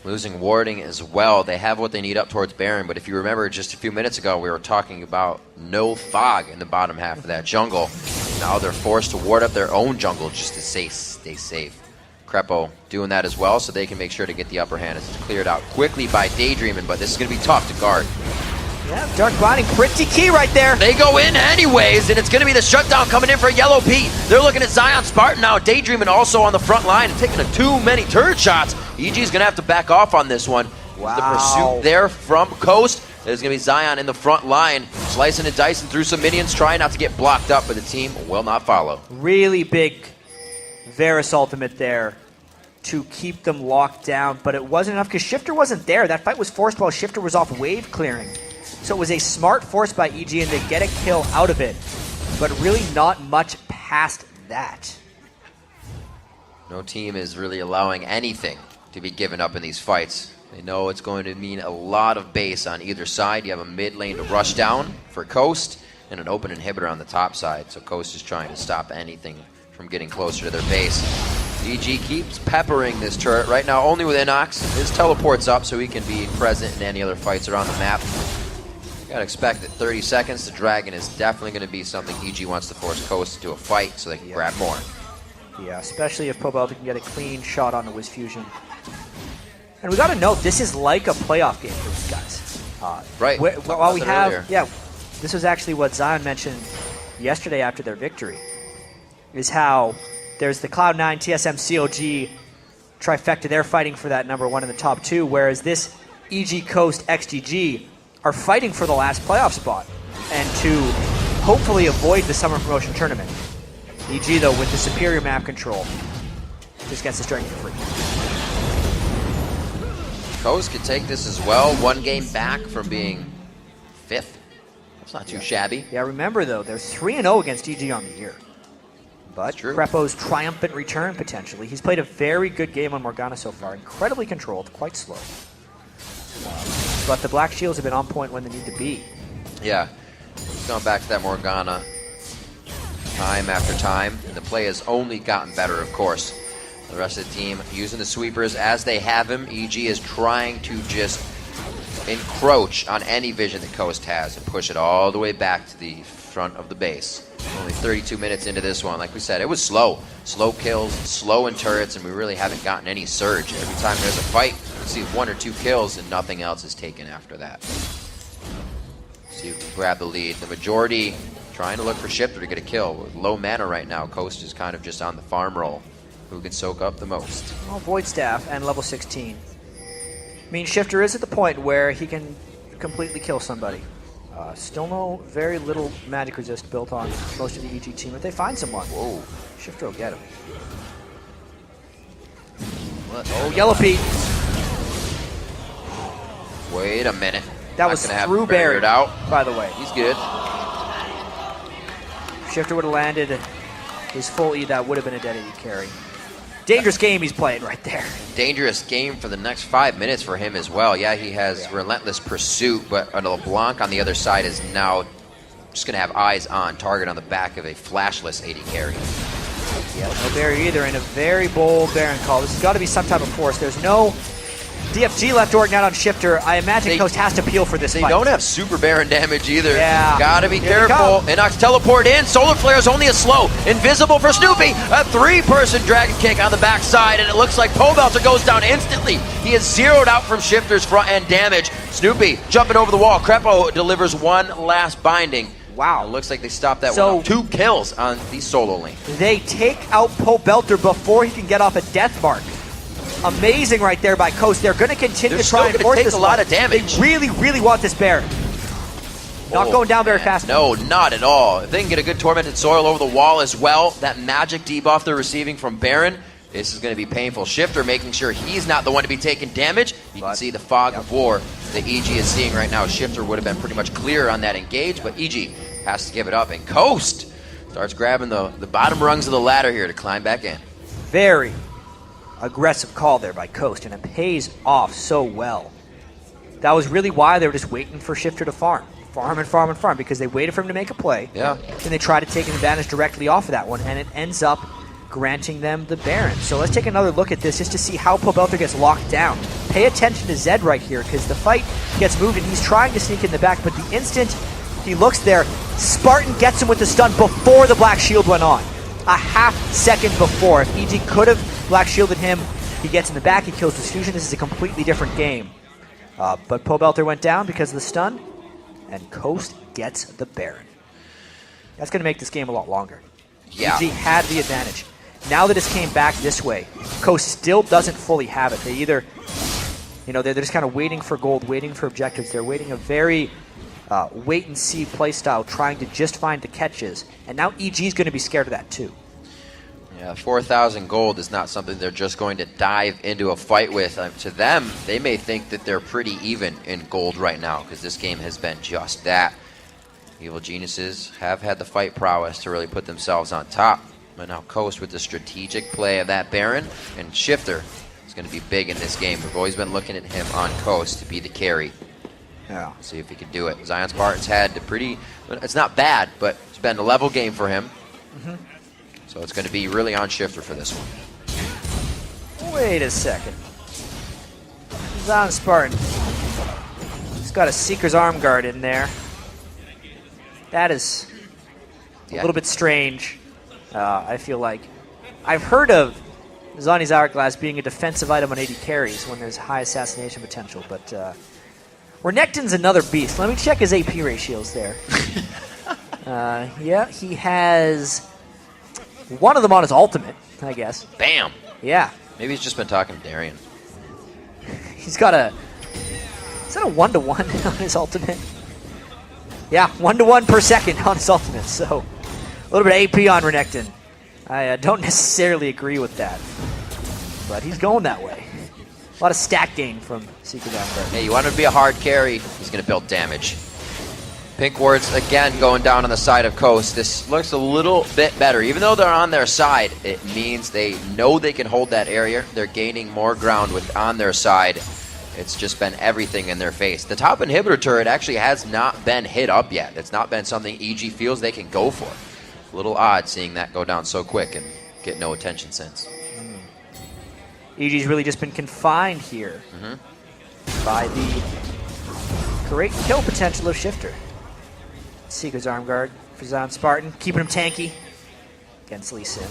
Losing warding as well. They have what they need up towards Baron, but if you remember just a few minutes ago, we were talking about no fog in the bottom half of that jungle. Now they're forced to ward up their own jungle just to stay safe. Crepo doing that as well, so they can make sure to get the upper hand. It's cleared out quickly by Daydreaming, but this is going to be tough to guard. Yeah, Dark Binding, pretty key right there. They go in anyways, and it's going to be the shutdown coming in for Yellow Pete. They're looking at Zion Spartan now. Daydreaming also on the front line and taking too many turret shots. EG is going to have to back off on this one. Wow. The pursuit there from Coast. There's going to be Zion in the front line, slicing and dicing through some minions, trying not to get blocked up, but the team will not follow. Really big Varus ultimate there to keep them locked down, but it wasn't enough because Shifter wasn't there. That fight was forced while Shifter was off wave clearing. So it was a smart force by EG and they get a kill out of it, but really not much past that. No team is really allowing anything to be given up in these fights. They know it's going to mean a lot of base on either side. You have a mid lane to rush down for Coast and an open inhibitor on the top side. So Coast is trying to stop anything from getting closer to their base. EG keeps peppering this turret right now, only with Inox. His teleport's up so he can be present in any other fights around the map. You gotta expect that 30 seconds to Dragon is definitely going to be something EG wants to force Coast into a fight so they can grab more. Yeah, especially if Pobelta can get a clean shot on the Wiz Fusion. And we got to note, this is like a playoff game for these guys. Right. While we have, earlier. yeah, this was actually what Zion mentioned yesterday after their victory, is how there's the Cloud9, TSM, COG trifecta. They're fighting for that number one in the top two, whereas this EG Coast XGG are fighting for the last playoff spot and to hopefully avoid the summer promotion tournament. EG, though, with the superior map control, just gets this dragon for free. Coast could take this as well. One game back from being 5th. That's not too shabby. Yeah, remember, though, they're 3-0 against EG on the year. But Crepo's triumphant return, potentially. He's played a very good game on Morgana so far. Incredibly controlled, quite slow. But the Black Shields have been on point when they need to be. Yeah. He's gone back to that Morgana time after time. And the play has only gotten better, of course. The rest of the team using the sweepers as they have him. EG is trying to just encroach on any vision that Coast has and push it all the way back to the front of the base. Only 32 minutes into this one. Like we said, it was slow. Slow kills, slow in turrets, and we really haven't gotten any surge. Every time there's a fight, you see 1 or 2 kills and nothing else is taken after that. See who can grab the lead. The majority trying to look for Shifter to get a kill. With low mana right now, Coast is kind of just on the farm roll. Who can soak up the most? Well, Void Staff and level 16. I mean, Shifter is at the point where he can completely kill somebody. Still very little magic resist built on most of the EG team. If they find someone, whoa, Shifter will get him. Oh, Yellow Pete. Wait a minute. That was through Barry, out. By the way. He's good. Shifter would have landed his full E, that would have been a dead AD carry. Dangerous game he's playing right there. Dangerous game for the next 5 minutes for him as well. Yeah, he has relentless pursuit, but LeBlanc on the other side is now just going to have eyes on target on the back of a flashless AD carry. Yeah, no Barry either, and a very bold Baron call. This has got to be some type of force. There's no DFG left Org out on Shifter. I imagine Coast has to peel for this fight. They don't have super Baron damage either. Yeah. Gotta be careful. Inox teleport in. Solar Flare is only a slow. Invisible for Snoopy. A 3-person dragon kick on the backside, and it looks like Pobelta goes down instantly. He is zeroed out from Shifter's front end damage. Snoopy jumping over the wall. Crepo delivers one last binding. Wow. It looks like they stopped that one. 2 kills on the solo lane. They take out Pobelta before he can get off a death mark. Amazing right there by Coast. They're going to continue to try and force this. They're still going to take a lot of damage. They really, really want this bear. Not going down very fast. No, not at all. If they can get a good Tormented Soil over the wall as well, that magic debuff they're receiving from Baron, this is going to be painful. Shifter making sure he's not the one to be taking damage. You can see the fog of war that EG is seeing right now. Shifter would have been pretty much clear on that engage, but EG has to give it up. And Coast starts grabbing the bottom rungs of the ladder here to climb back in. Very aggressive call there by Coast, and it pays off so well. That was really why they were just waiting for Shifter to farm, because they waited for him to make a play. Yeah. Then they try to take an advantage directly off of that one, and it ends up granting them the Baron. So let's take another look at this just to see how Pobelta gets locked down. Pay attention to Zed right here, because the fight gets moved, and he's trying to sneak in the back, but the instant he looks there, Spartan gets him with the stun before the Black Shield went on. A half second before. If EG could have Black Shielded him, he gets in the back, he kills the Fusion. This is a completely different game. But Pobelta went down because of the stun. and Coast gets the Baron. That's going to make this game a lot longer. Yeah. EG had the advantage. Now that it's came back this way, Coast still doesn't fully have it. They either, they're just kind of waiting for gold, waiting for objectives. They're waiting a very wait-and-see playstyle, trying to just find the catches. And now EG's going to be scared of that too. Yeah, 4,000 gold is not something they're just going to dive into a fight with. To them, they may think that they're pretty even in gold right now because this game has been just that. Evil Geniuses have had the fight prowess to really put themselves on top. But now Coast with the strategic play of that Baron, and Shifter is going to be big in this game. We've always been looking at him on Coast to be the carry. Yeah. See if he can do it. Zion Spartan's had the it's not bad, but it's been a level game for him. So it's going to be really on Shifter for this one. Wait a second. Zion Spartan. He's got a Seeker's Arm Guard in there. That is a little bit strange, I feel like. I've heard of Zani's Hourglass being a defensive item on AD carries when there's high assassination potential, but Renekton's another beast. Let me check his AP ratios there. Yeah, he has one of them on his ultimate, I guess. Bam! Yeah. Maybe he's just been talking to Darian. He's got is that a 1-to-1 on his ultimate? Yeah, 1-to-1 per second on his ultimate, so a little bit of AP on Renekton. I don't necessarily agree with that, but he's going that way. A lot of stat gain from Seeker down there. Hey, you want him to be a hard carry, he's going to build damage. Pink Wards, again, going down on the side of Coast. This looks a little bit better. Even though they're on their side, it means they know they can hold that area. They're gaining more ground on their side. It's just been everything in their face. The top inhibitor turret actually has not been hit up yet. It's not been something EG feels they can go for. A little odd seeing that go down so quick and get no attention since. EG's really just been confined here by the great kill potential of Shifter. Seeker's Arm Guard for Zion Spartan, keeping him tanky against Lee Sin.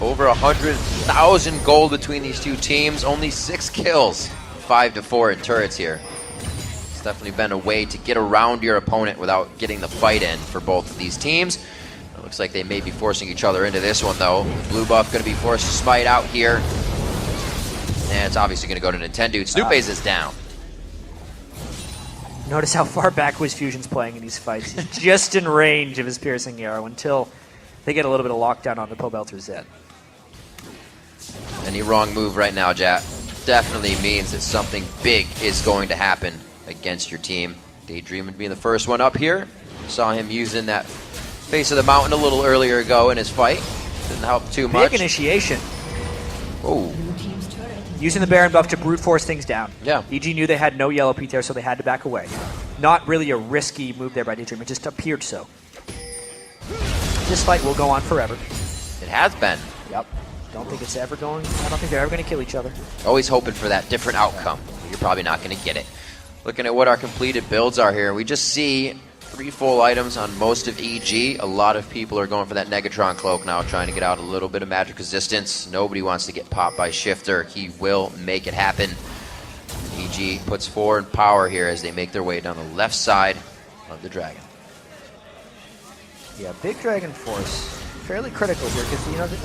Over 100,000 gold between these two teams. Only 6 kills, 5-4 in turrets here. It's definitely been a way to get around your opponent without getting the fight in for both of these teams. It looks like they may be forcing each other into this one, though. Blue buff going to be forced to smite out here. And it's obviously going to go to Nintendo. Snoopes is down. Notice how far back Wiz Fusion's playing in these fights. He's just in range of his piercing arrow until they get a little bit of lockdown on the Pobelter Zed. Any wrong move right now, Jat, definitely means that something big is going to happen against your team. Daydream being the first one up here. Saw him using that face of the mountain a little earlier ago in his fight. Didn't help too much. Big initiation. Oh. Using the Baron buff to brute force things down. Yeah. EG knew they had no yellow P there, so they had to back away. Not really a risky move there by Daydream. It just appeared so. This fight will go on forever. It has been. Yep. I don't think they're ever going to kill each other. Always hoping for that different outcome. You're probably not going to get it. Looking at what our completed builds are here, we just see 3 full items on most of EG. A lot of people are going for that Negatron Cloak now, trying to get out a little bit of magic resistance. Nobody wants to get popped by Shifter. He will make it happen. EG puts 4 in power here as they make their way down the left side of the Dragon. Yeah, big Dragon Force. Fairly critical here because you know that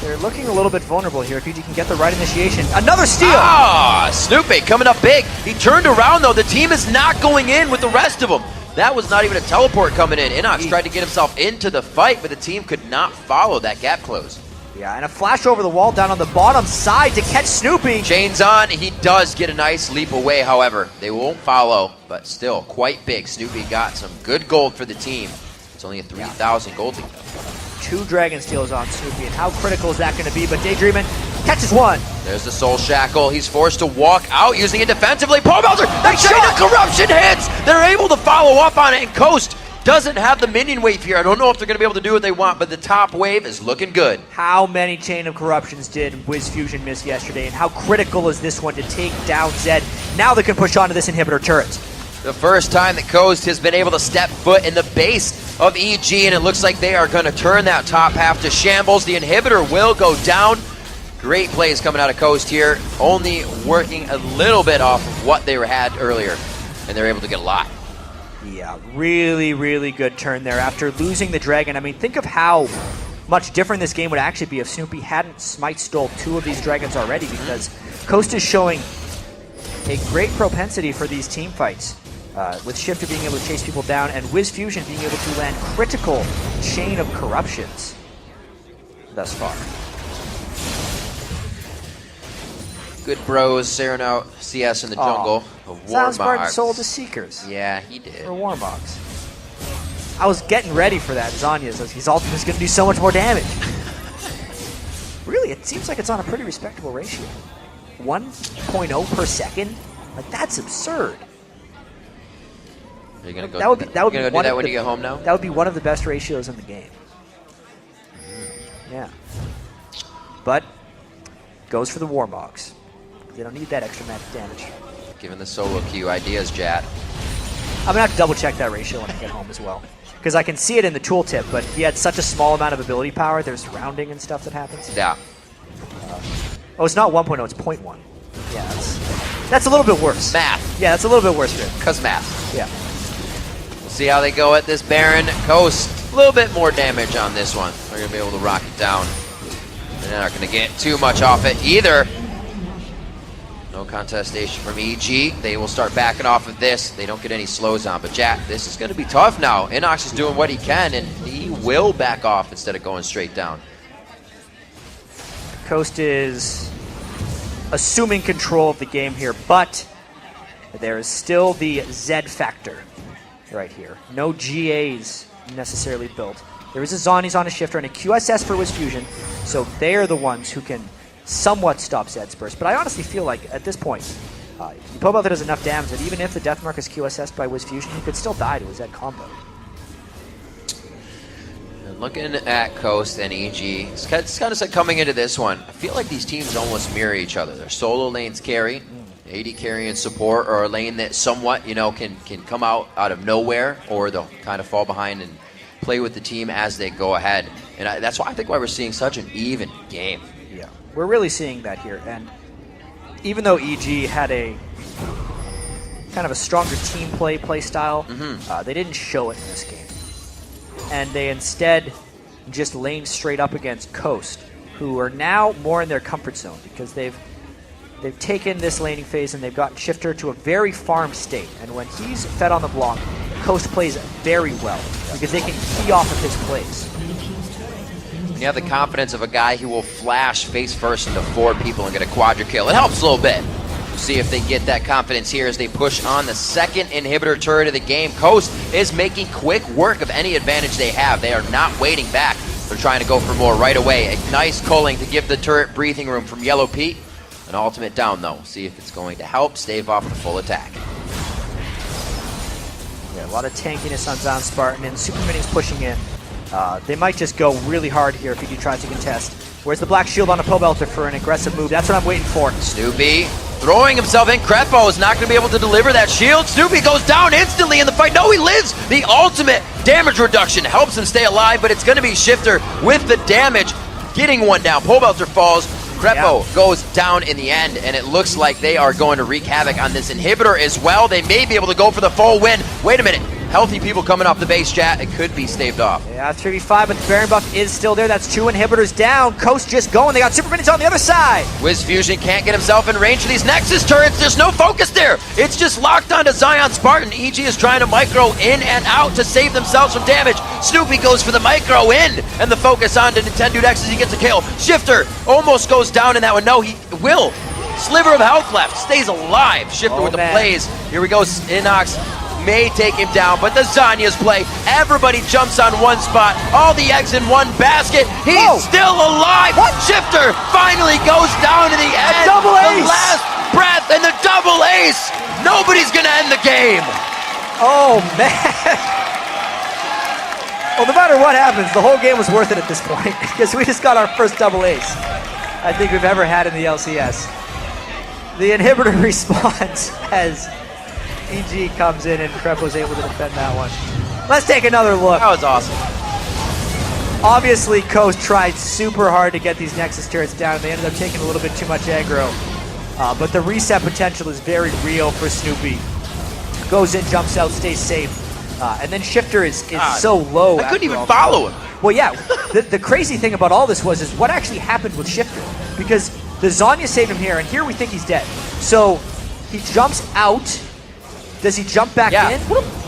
they're looking a little bit vulnerable here. If EG can get the right initiation. Another steal! Ah, Snoopy coming up big. He turned around though. The team is not going in with the rest of them. That was not even a teleport coming in. Inox tried to get himself into the fight, but the team could not follow that gap close. Yeah, and a flash over the wall down on the bottom side to catch Snoopy. Chains on. He does get a nice leap away, however. They won't follow, but still quite big. Snoopy got some good gold for the team. It's only a 3,000 gold lead. 2 Dragon Steals on Snoopy, and how critical is that going to be? But Daydreamin' catches one. There's the Soul Shackle. He's forced to walk out, using it defensively. Pobelter, the Chain of Corruption hits! They're able to follow up on it, and Coast doesn't have the minion wave here. I don't know if they're going to be able to do what they want, but the top wave is looking good. How many Chain of Corruptions did Wiz Fusion miss yesterday, and how critical is this one to take down Zed? Now they can push on to this inhibitor turret. The first time that Coast has been able to step foot in the base of EG, and it looks like they are going to turn that top half to shambles. The inhibitor will go down. Great plays coming out of Coast here, only working a little bit off of what they had earlier, and they're able to get a lot. Yeah, really, really good turn there after losing the Dragon. I mean, think of how much different this game would actually be if Snoopy hadn't smite stole 2 of these Dragons already, because Coast is showing a great propensity for these team fights, with Shifter being able to chase people down and Wiz Fusion being able to land critical chain of corruptions thus far. Good bros, Sereno CS in the jungle. Sounds Spartan sold to Seekers. Yeah, he did. Or Warmogs. I was getting ready for that. Zanya's, his ultimate is going to do so much more damage. Really, it seems like it's on a pretty respectable ratio. 1.0 per second? Like, that's absurd. Are you going to go that would be, that when you get home now? That would be one of the best ratios in the game. Yeah. But, goes for the Warmogs. They don't need that extra magic damage. Given the solo queue ideas, Jat. I'm going to have to double check that ratio when I get home as well. Because I can see it in the tooltip, but he had such a small amount of ability power, there's rounding and stuff that happens. Yeah. Oh, it's not 1.0, it's 0.1. Yeah, that's a little bit worse. Math. Yeah, that's a little bit worse, Rip. Because math. Yeah. We'll see how they go at this Baron. Coast, a little bit more damage on this one. They're going to be able to rock it down. They're not going to get too much off it either. No contestation from EG. They will start backing off of this. They don't get any slows on. But Jack, this is going to be tough now. Inox is doing what he can, and he will back off instead of going straight down. Coast is assuming control of the game here, but there is still the Z factor right here. No GAs necessarily built. There is a Zonies on a Shifter and a QSS for Wiz Fusion, so they are the ones who can somewhat stop Zed's burst. But I honestly feel like at this point, Pobelter does enough damage that even if the Death Mark is QSS'd by Wiz Fusion, he could still die to a Zed combo. And looking at Coast and EG, it's kind of coming into this one. I feel like these teams almost mirror each other. Their solo lanes carry, AD carry and support, or a lane that somewhat, can come out of nowhere, or they'll kind of fall behind and play with the team as they go ahead. And that's why I think why we're seeing such an even game. Yeah, we're really seeing that here. And even though EG had a kind of a stronger team play style, they didn't show it in this game. And they instead just laned straight up against Coast, who are now more in their comfort zone because they've taken this laning phase and they've gotten Shifter to a very farm state. And when he's fed on the block, Coast plays very well because they can key off of his plays. You have the confidence of a guy who will flash face first into 4 people and get a quadra kill. It helps a little bit. We'll see if they get that confidence here as they push on the second inhibitor turret of the game. Coast is making quick work of any advantage they have. They are not waiting back. They're trying to go for more right away. A nice culling to give the turret breathing room from Yellow Pete. An ultimate down though. See if it's going to help stave off the full attack. Yeah, a lot of tankiness on Zion Spartan, and Super Mini's pushing in. They might just go really hard here if he tries to contest. Where's the Black Shield on a Pobelter for an aggressive move? That's what I'm waiting for. Snoopy throwing himself in. Crepo is not going to be able to deliver that shield. Snoopy goes down instantly in the fight. No, he lives. The ultimate damage reduction helps him stay alive, but it's going to be Shifter with the damage, getting one down. Pobelter falls. Crepo goes down in the end, and it looks like they are going to wreak havoc on this inhibitor as well. They may be able to go for the full win. Wait a minute. Healthy people coming off the base, chat. It could be staved off. Yeah, 3v5, but the Baron buff is still there. That's 2 inhibitors down. Coast just going. They got Super Minis on the other side. Wiz Fusion can't get himself in range of these Nexus turrets. There's no focus there. It's just locked onto Zion Spartan. EG is trying to micro in and out to save themselves from damage. Snoopy goes for the micro in, and the focus onto Nintendo Nexus. He gets a kill. Shifter almost goes down in that one. No, he will. Sliver of health left. Stays alive. Shifter with the plays. Here we go. Inox may take him down, but the Zanya's play. Everybody jumps on one spot. All the eggs in one basket. He's still alive. What? Shifter finally goes down to the end. Double ace. The last breath and the double ace. Nobody's going to end the game. Oh, man. Well, no matter what happens, the whole game was worth it at this point because we just got our first double ace I think we've ever had in the LCS. The inhibitor response as EG comes in and Crepo's able to defend that one. Let's take another look. That was awesome. Obviously, Coast tried super hard to get these Nexus turrets down. They ended up taking a little bit too much aggro. But the reset potential is very real for Snoopy. Goes in, jumps out, stays safe. And then Shifter is so low. I couldn't even follow him. Well, yeah. The crazy thing about all this is what actually happened with Shifter. Because the Zanya saved him here, and here we think he's dead. So he jumps out. Does he jump back in?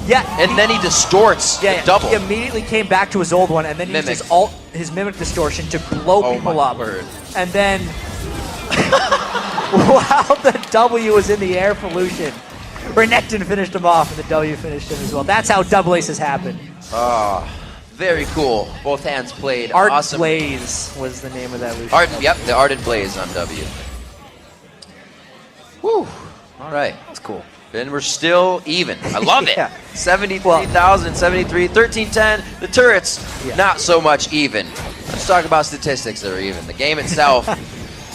Yeah. And then he distorts the double. He immediately came back to his old one, and then he used his Mimic Distortion to blow people up. Word. And then, while the W was in the air for Lucian, Renekton finished him off, and the W finished him as well. That's how double aces happen. Very cool. Both hands played. Ardent Awesome. Blaze was the name of that Lucian. Ardent, yep, the Ardent Blaze on W. Whew. All right. That's cool. And we're still even. I love it. Yeah. 73,000, 73, 1310. The turrets, not so much even. Let's talk about statistics that are even. The game itself,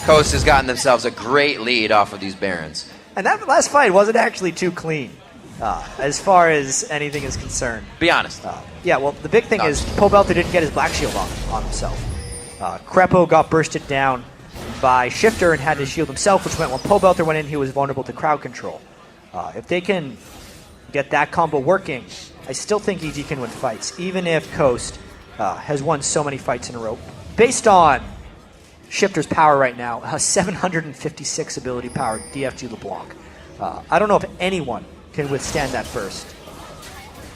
Coast has gotten themselves a great lead off of these Barons. And that last fight wasn't actually too clean, as far as anything is concerned. Be honest. Yeah, well, the big thing is Pobelter didn't get his Black Shield on himself. Crepo got bursted down by Shifter and had to shield himself, which meant when Pobelter went in, he was vulnerable to crowd control. If they can get that combo working, I still think EG can win fights, even if Coast has won so many fights in a row. Based on Shifter's power right now, 756 ability power DFG LeBlanc. I don't know if anyone can withstand that burst.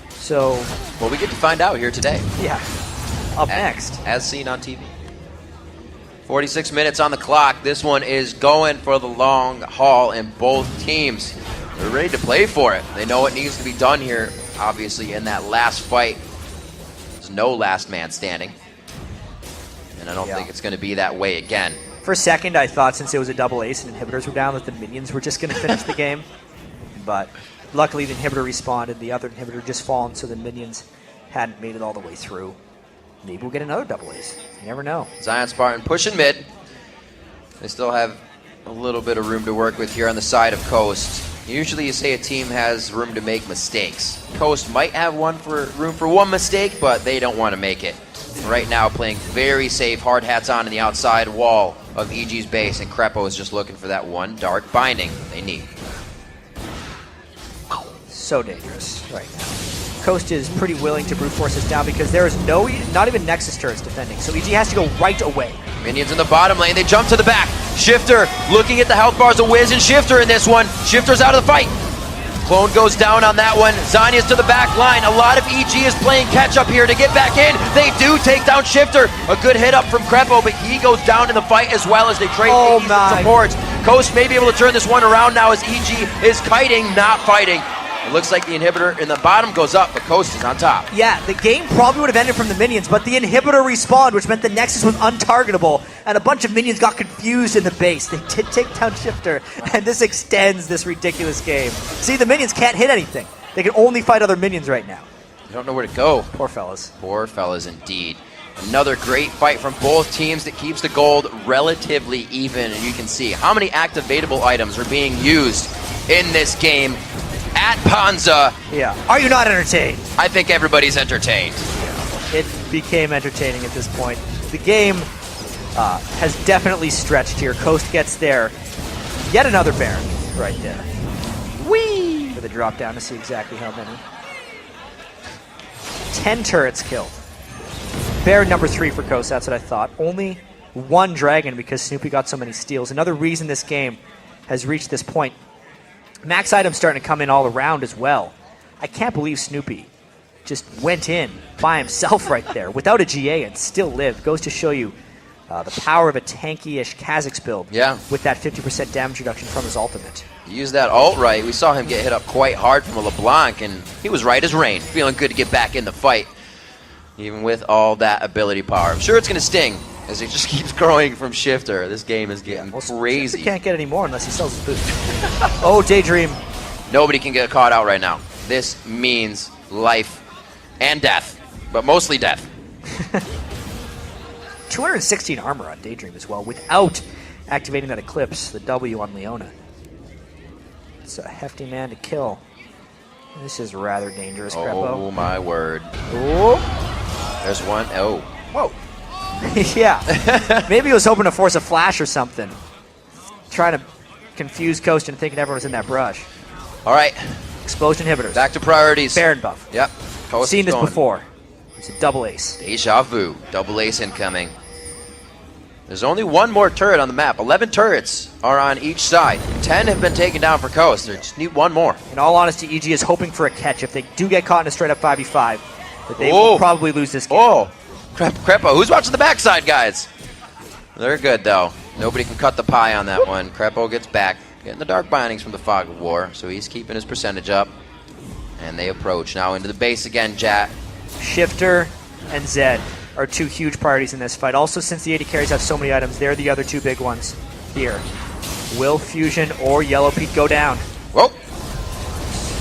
So, well, we get to find out here today. Yeah. Up next. As seen on TV. 46 minutes on the clock. This one is going for the long haul, and both teams are ready to play for it. They know what needs to be done here, obviously, in that last fight. There's no last man standing. And I don't think it's going to be that way again. For a second, I thought since it was a double ace and inhibitors were down that the minions were just going to finish the game. But luckily the inhibitor respawned and the other inhibitor just fallen, so the minions hadn't made it all the way through. Maybe we'll get another double ace. You never know. Zion Spartan pushing mid. They still have a little bit of room to work with here on the side of Coast. Usually you say a team has room to make mistakes. Coast might have room for one mistake, but they don't want to make it. Right now playing very safe, hard hats on the outside wall of EG's base, and Crepo is just looking for that one dark binding they need. So dangerous right now. Coast is pretty willing to brute force this down because there is not even Nexus turrets defending, so EG has to go right away. Minions in the bottom lane, they jump to the back. Shifter looking at the health bars of Wiz and Shifter in this one. Shifter's out of the fight. Clone goes down on that one. Zanya's to the back line. A lot of EG is playing catch up here to get back in. They do take down Shifter. A good hit up from Crepo, but he goes down in the fight as well as they trade supports. Coast may be able to turn this one around now as EG is kiting, not fighting. It looks like the inhibitor in the bottom goes up, but Coast is on top. Yeah, the game probably would have ended from the minions, but the inhibitor respawned, which meant the Nexus was untargetable, and a bunch of minions got confused in the base. They did take down Shifter, and this extends this ridiculous game. See, the minions can't hit anything. They can only fight other minions right now. They don't know where to go. Poor fellas. Poor fellas indeed. Another great fight from both teams that keeps the gold relatively even, and you can see how many activatable items are being used in this game. At Panza. Yeah. Are you not entertained? I think everybody's entertained. It became entertaining at this point. The game has definitely stretched here. Coast gets there. Yet another Baron right there. Whee! For the drop down to see exactly how many. 10 turrets killed. Baron number 3 for Coast, that's what I thought. Only one dragon because Snoopy got so many steals. Another reason this game has reached this point. Max items starting to come in all around as well. I can't believe Snoopy just went in by himself right there without a GA and still lived. Goes to show you the power of a tanky-ish Kha'Zix build with that 50% damage reduction from his ultimate. He used that ult right. We saw him get hit up quite hard from a LeBlanc, and he was right as rain. Feeling good to get back in the fight, even with all that ability power. I'm sure it's going to sting as it just keeps growing from Shifter. This game is getting crazy. Shifter can't get any more unless he sells his boots. Oh, Daydream. Nobody can get caught out right now. This means life and death, but mostly death. 216 armor on Daydream as well without activating that Eclipse, the W on Leona. It's a hefty man to kill. This is rather dangerous, Crepo. Oh, my word. Oh. There's one. Oh. Whoa. Yeah. Maybe he was hoping to force a flash or something. Trying to confuse Coast and thinking everyone was in that brush. All right. Explosion inhibitors. Back to priorities. Baron buff. Yep. Coast Seen is this going. before. It's a double ace. Deja vu. Double ace incoming. There's only one more turret on the map. 11 turrets are on each side. 10 have been taken down for Coast. They just need one more. In all honesty, EG is hoping for a catch. If they do get caught in a straight-up 5v5, that they will probably lose this game. Oh, Crepo. Who's watching the backside, guys? They're good, though. Nobody can cut the pie on that one. Crepo gets back. Getting the Dark Bindings from the Fog of War, so he's keeping his percentage up. And they approach now into the base again, Jat. Shifter and Zed are two huge priorities in this fight. Also, since the AD carries have so many items, they're the other two big ones here. Will Fusion or Yellow Peak go down? Whoa.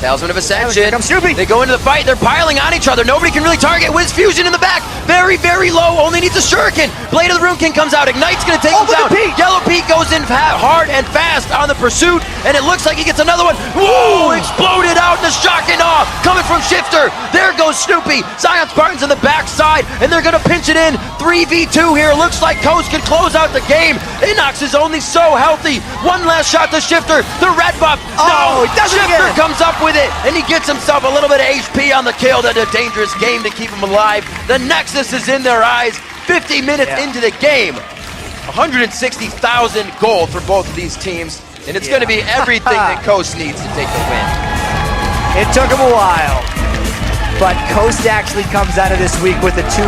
Talisman of Ascension. Here comes Snoopy. They go into the fight. They're piling on each other. Nobody can really target. Wiz Fusion in the back. Very, very low. Only needs a shuriken. Blade of the Rune King comes out. Ignite's going to take him down. Yellow Peak goes in hard and fast on the pursuit, and it looks like he gets another one. Whoa! Exploded out in the shock and awe. Coming from Shifter. There goes Snoopy. Zion Spartan's on the backside, and they're going to pinch it in. 3v2 here. Looks like Coast could close out the game. Inox is only so healthy. One last shot to Shifter. The red buff. Oh, no! he does it Shifter again. comes up with it, and he gets himself a little bit of HP on the kill. That's a dangerous game to keep him alive. The Nexus is in their eyes. 50 minutes into the game. 160,000 gold for both of these teams, and it's going to be everything that Coast needs to take the win. It took him a while, but Coast actually comes out of this week with a 2